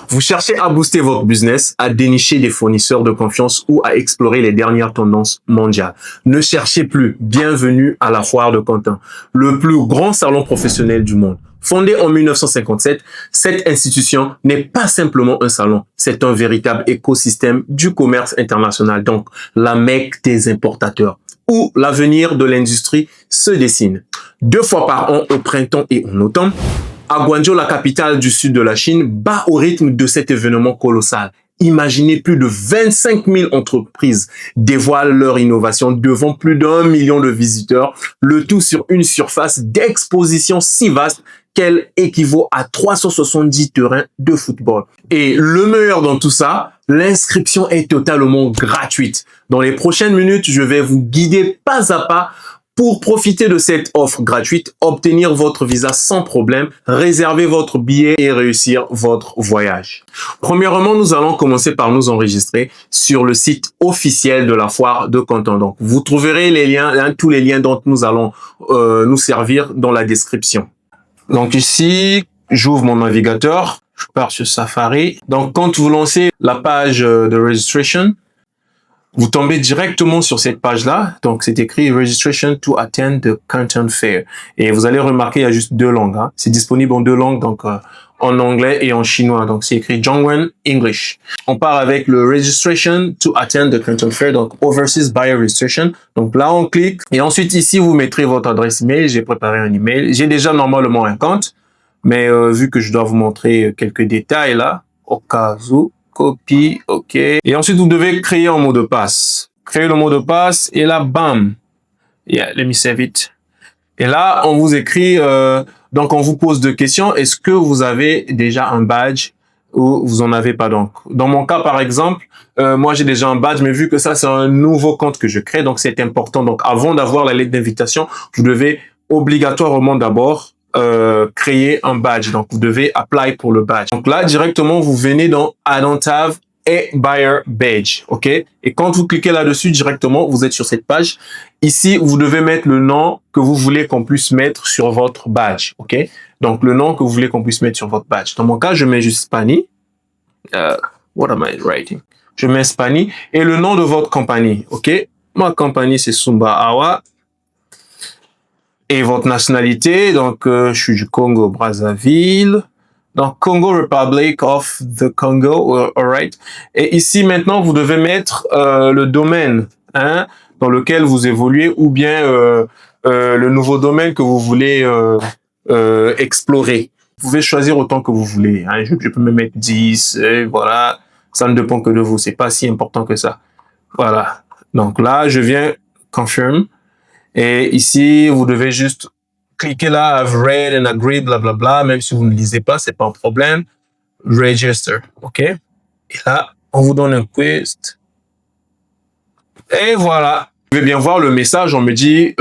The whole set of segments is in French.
Vous cherchez à booster votre business, à dénicher des fournisseurs de confiance ou à explorer les dernières tendances mondiales. Ne cherchez plus. Bienvenue à la Foire de Quentin, le plus grand salon professionnel du monde. Fondée en 1957, cette institution n'est pas simplement un salon, c'est un véritable écosystème du commerce international, donc la Mecque des importateurs, où l'avenir de l'industrie se dessine. 2 fois par an, au printemps et en automne, à Guangzhou, la capitale du sud de la Chine, bat au rythme de cet événement colossal. Imaginez, plus de 25 000 entreprises dévoilent leur innovation devant plus d'1 million de visiteurs, le tout sur une surface d'exposition si vaste qu'elle équivaut à 370 terrains de football. Et le meilleur dans tout ça, l'inscription est totalement gratuite. Dans les prochaines minutes, je vais vous guider pas à pas pour profiter de cette offre gratuite, obtenir votre visa sans problème, réserver votre billet et réussir votre voyage. Premièrement, nous allons commencer par nous enregistrer sur le site officiel de la Foire de Quentin. Donc, vous trouverez les liens, tous les liens dont nous allons nous servir dans la description. Donc ici, j'ouvre mon navigateur, je pars sur Safari. Donc, quand vous lancez la page de registration, vous tombez directement sur cette page-là. Donc, c'est écrit Registration to attend the Canton Fair. Et vous allez remarquer, il y a juste 2 langues. Hein. C'est disponible en 2 langues, donc en anglais et en chinois. Donc, c'est écrit Zhongwen English. On part avec le Registration to attend the Canton Fair, donc Overseas Buyer Registration. Donc là, on clique. Et ensuite, ici, vous mettrez votre adresse email. J'ai préparé un email. J'ai déjà normalement un compte. Mais vu que je dois vous montrer quelques détails là, au cas où, copie, OK. Et ensuite, vous devez créer un mot de passe. Créer le mot de passe et là, bam. Yeah, let me save it. Et là, on vous écrit, donc on vous pose 2 questions. Est-ce que vous avez déjà un badge ou vous en avez pas? Donc, dans mon cas, par exemple, moi, j'ai déjà un badge, mais vu que ça, c'est un nouveau compte que je crée, donc c'est important. Donc, avant d'avoir la lettre d'invitation, vous devez obligatoirement d'abord créer un badge. Donc, vous devez apply pour le badge. Donc là, directement, vous venez dans I don't have a buyer badge. OK? Et quand vous cliquez là-dessus, directement, vous êtes sur cette page. Ici, vous devez mettre le nom que vous voulez qu'on puisse mettre sur votre badge. OK? Donc, le nom que vous voulez qu'on puisse mettre sur votre badge. Dans mon cas, je mets juste Spani. What am I writing? Je mets Spani et le nom de votre compagnie. OK? Ma compagnie, c'est Sumba Awa. Et votre nationalité, donc je suis du Congo Brazzaville, donc Congo Republic of the Congo, alright. Et ici maintenant vous devez mettre le domaine, hein, dans lequel vous évoluez, ou bien le nouveau domaine que vous voulez explorer. Vous pouvez choisir autant que vous voulez. Hein. Je peux me mettre 10, voilà. Ça ne dépend que de vous. C'est pas si important que ça. Voilà. Donc là, je viens confirm. Et ici, vous devez juste cliquer là, I've read and agreed, blablabla. Même si vous ne lisez pas, c'est pas un problème. Register, OK? Et là, on vous donne un quiz. Et voilà. Vous pouvez bien voir le message, on me dit,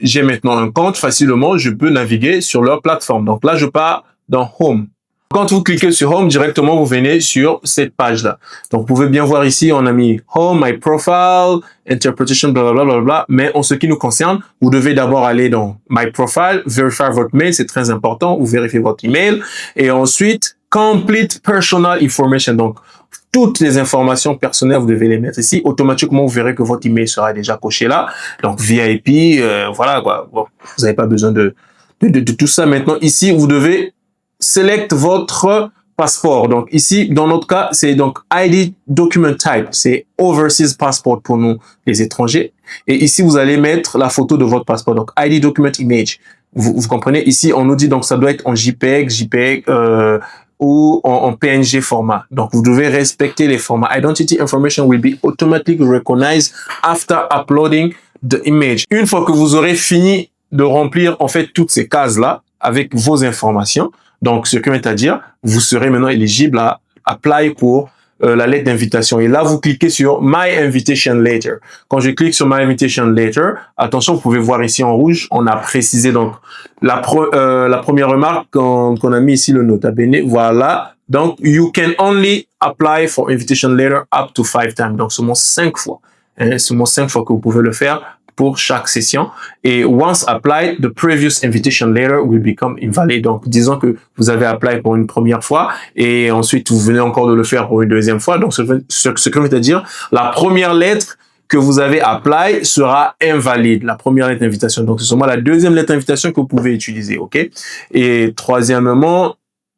j'ai maintenant un compte, facilement, je peux naviguer sur leur plateforme. Donc là, je pars dans Home. Quand vous cliquez sur Home, directement, vous venez sur cette page-là. Donc, vous pouvez bien voir ici, on a mis Home, My Profile, Interpretation, blablabla. Mais en ce qui nous concerne, vous devez d'abord aller dans My Profile, vérifier votre mail, c'est très important. Vous vérifiez votre email. Et ensuite, Complete Personal Information. Donc, toutes les informations personnelles, vous devez les mettre ici. Automatiquement, vous verrez que votre email sera déjà coché là. Donc, VIP, voilà quoi. Bon, vous n'avez pas besoin de tout ça. Maintenant, ici, vous devez select votre passeport. Donc ici, dans notre cas, c'est donc ID Document Type. C'est Overseas Passport pour nous, les étrangers. Et ici, vous allez mettre la photo de votre passeport. Donc ID Document Image. Vous comprenez? Ici, on nous dit donc ça doit être en JPEG, ou en PNG format. Donc, vous devez respecter les formats. Identity information will be automatically recognized after uploading the image. Une fois que vous aurez fini de remplir en fait toutes ces cases-là avec vos informations, donc, ce qui veut dire, vous serez maintenant éligible à apply pour la lettre d'invitation. Et là, vous cliquez sur My Invitation Letter. Quand je clique sur My Invitation Letter, attention, vous pouvez voir ici en rouge, on a précisé donc la première remarque qu'on a mis ici le nota bene. Voilà. Donc, you can only apply for invitation letter up to 5 times. Donc, seulement 5 fois. Hein, seulement 5 fois que vous pouvez le faire pour chaque session. Et once applied, the previous invitation letter will become invalid. Donc, disons que vous avez apply pour une première fois et ensuite vous venez encore de le faire pour une deuxième fois. Donc, ce que veut dire, la première lettre que vous avez apply sera invalide, la première lettre d'invitation. Donc, c'est seulement la deuxième lettre d'invitation que vous pouvez utiliser, OK? Et troisièmement,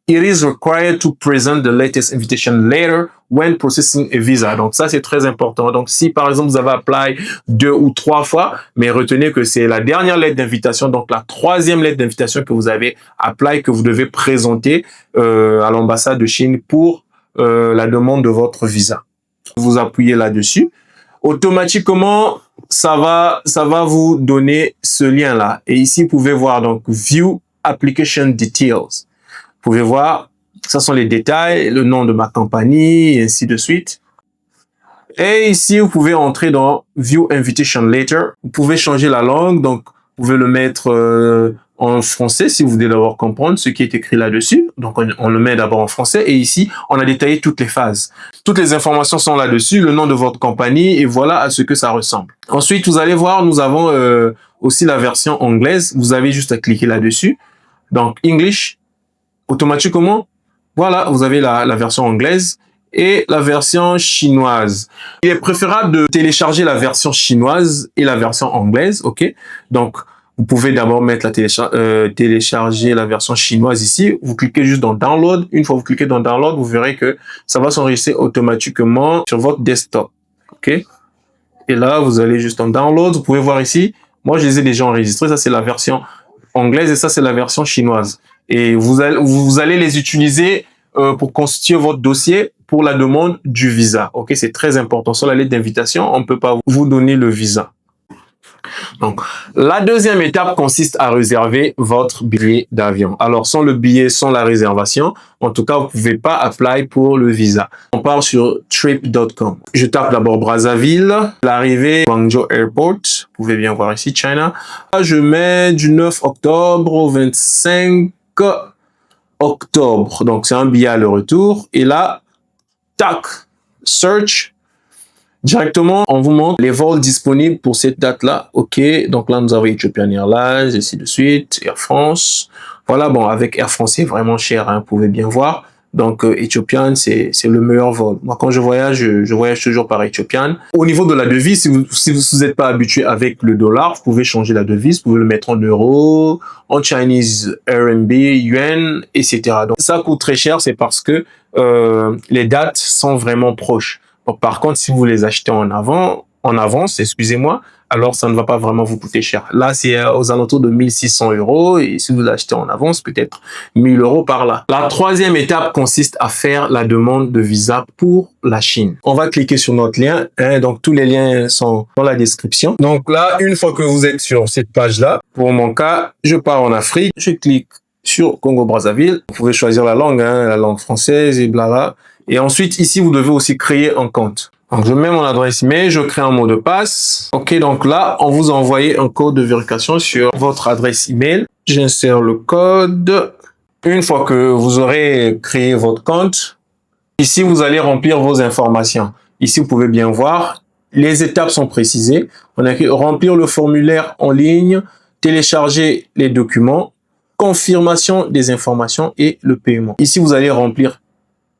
it is required to present the latest invitation letter when processing a visa. Donc, ça, c'est très important. Donc, si, par exemple, vous avez apply 2 ou 3 fois, mais retenez que c'est la dernière lettre d'invitation, donc la troisième lettre d'invitation que vous avez apply, que vous devez présenter à l'ambassade de Chine pour la demande de votre visa. Vous appuyez là-dessus. Automatiquement, ça va vous donner ce lien-là. Et ici, vous pouvez voir donc View Application Details. Vous pouvez voir, ça sont les détails, le nom de ma compagnie, et ainsi de suite. Et ici, vous pouvez entrer dans View Invitation Letter. Vous pouvez changer la langue, donc vous pouvez le mettre en français si vous voulez d'abord comprendre ce qui est écrit là-dessus. Donc, on le met d'abord en français et ici, on a détaillé toutes les phases. Toutes les informations sont là-dessus, le nom de votre compagnie et voilà à ce que ça ressemble. Ensuite, vous allez voir, nous avons aussi la version anglaise. Vous avez juste à cliquer là-dessus. Donc, English, automatiquement, voilà, vous avez la version anglaise et la version chinoise. Il est préférable de télécharger la version chinoise et la version anglaise, ok? Donc, vous pouvez d'abord mettre télécharger la version chinoise ici. Vous cliquez juste dans Download. Une fois que vous cliquez dans Download, vous verrez que ça va s'enregistrer automatiquement sur votre desktop, ok? Et là, vous allez juste en Download. Vous pouvez voir ici. Moi, je les ai déjà enregistrés. Ça, c'est la version anglaise et ça, c'est la version chinoise. Et vous allez les utiliser pour constituer votre dossier pour la demande du visa. Ok, c'est très important. Sur la lettre d'invitation, on ne peut pas vous donner le visa. Donc, la deuxième étape consiste à réserver votre billet d'avion. Alors, sans le billet, sans la réservation, en tout cas, vous ne pouvez pas apply pour le visa. On part sur trip.com. Je tape d'abord Brazzaville, l'arrivée Guangzhou Airport. Vous pouvez bien voir ici, China. Je mets du 9 octobre au 25 octobre. Donc, c'est un billet à le retour. Et là, tac, search. Directement, on vous montre les vols disponibles pour cette date-là. OK, donc là, nous avons Ethiopian Airlines, ainsi de suite, Air France. Voilà, bon, avec Air France, c'est vraiment cher, hein, vous pouvez bien voir. Donc, Ethiopian, c'est le meilleur vol. Moi, quand je voyage toujours par Ethiopian. Au niveau de la devise, si vous n'êtes pas habitué avec le dollar, vous pouvez changer la devise, vous pouvez le mettre en euros, en Chinese RMB, yuan, etc. Donc, ça coûte très cher, c'est parce que les dates sont vraiment proches. Bon, par contre, si vous les achetez en avance, excusez-moi, alors ça ne va pas vraiment vous coûter cher. Là, c'est aux alentours de 1600 € et si vous l'achetez en avance, peut-être 1000 € par là. La troisième étape consiste à faire la demande de visa pour la Chine. On va cliquer sur notre lien, hein, donc tous les liens sont dans la description. Donc là, une fois que vous êtes sur cette page-là, pour mon cas, je pars en Afrique, je clique sur Congo-Brazzaville. Vous pouvez choisir la langue, hein, la langue française et blabla. Et ensuite, ici, vous devez aussi créer un compte. Donc, je mets mon adresse email, je crée un mot de passe. OK, donc là, on vous a envoyé un code de vérification sur votre adresse email. J'insère le code. Une fois que vous aurez créé votre compte, ici, vous allez remplir vos informations. Ici, vous pouvez bien voir, les étapes sont précisées. On a écrit remplir le formulaire en ligne, télécharger les documents, confirmation des informations et le paiement. Ici, vous allez remplir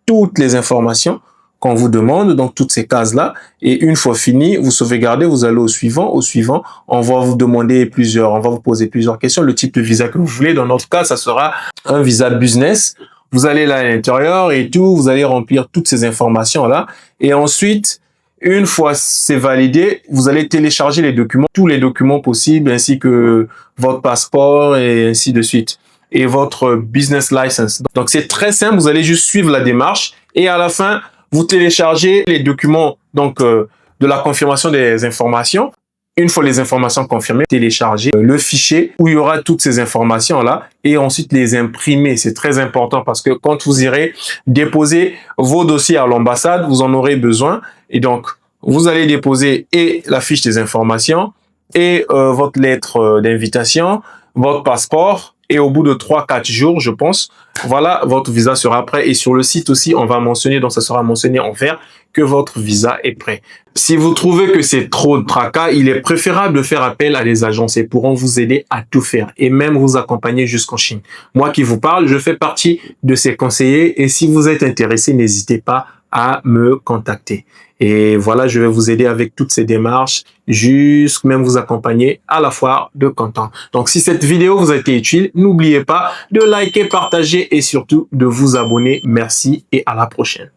toutes les informations qu'on vous demande, donc toutes ces cases-là. Et une fois fini, vous sauvegardez, vous allez au suivant. Au suivant, on va vous demander on va vous poser plusieurs questions. Le type de visa que vous voulez, dans notre cas, ça sera un visa business. Vous allez là à l'intérieur et tout, vous allez remplir toutes ces informations-là. Et ensuite, une fois c'est validé, vous allez télécharger les documents, tous les documents possibles, ainsi que votre passeport et ainsi de suite. Et votre business license. Donc, c'est très simple. Vous allez juste suivre la démarche et à la fin, vous téléchargez les documents donc de la confirmation des informations. Une fois les informations confirmées, téléchargez le fichier où il y aura toutes ces informations-là et ensuite les imprimer. C'est très important parce que quand vous irez déposer vos dossiers à l'ambassade, vous en aurez besoin. Et donc, vous allez déposer et la fiche des informations et votre lettre d'invitation, votre passeport. Et au bout de 3-4 jours, je pense, voilà, votre visa sera prêt. Et sur le site aussi, on va mentionner, donc ça sera mentionné en vert, que votre visa est prêt. Si vous trouvez que c'est trop de tracas, il est préférable de faire appel à des agences et pourront vous aider à tout faire et même vous accompagner jusqu'en Chine. Moi qui vous parle, je fais partie de ces conseillers et si vous êtes intéressé, n'hésitez pas à me contacter. Et voilà, je vais vous aider avec toutes ces démarches, jusqu'à même vous accompagner à la foire de Canton. Donc, si cette vidéo vous a été utile, n'oubliez pas de liker, partager et surtout de vous abonner. Merci et à la prochaine.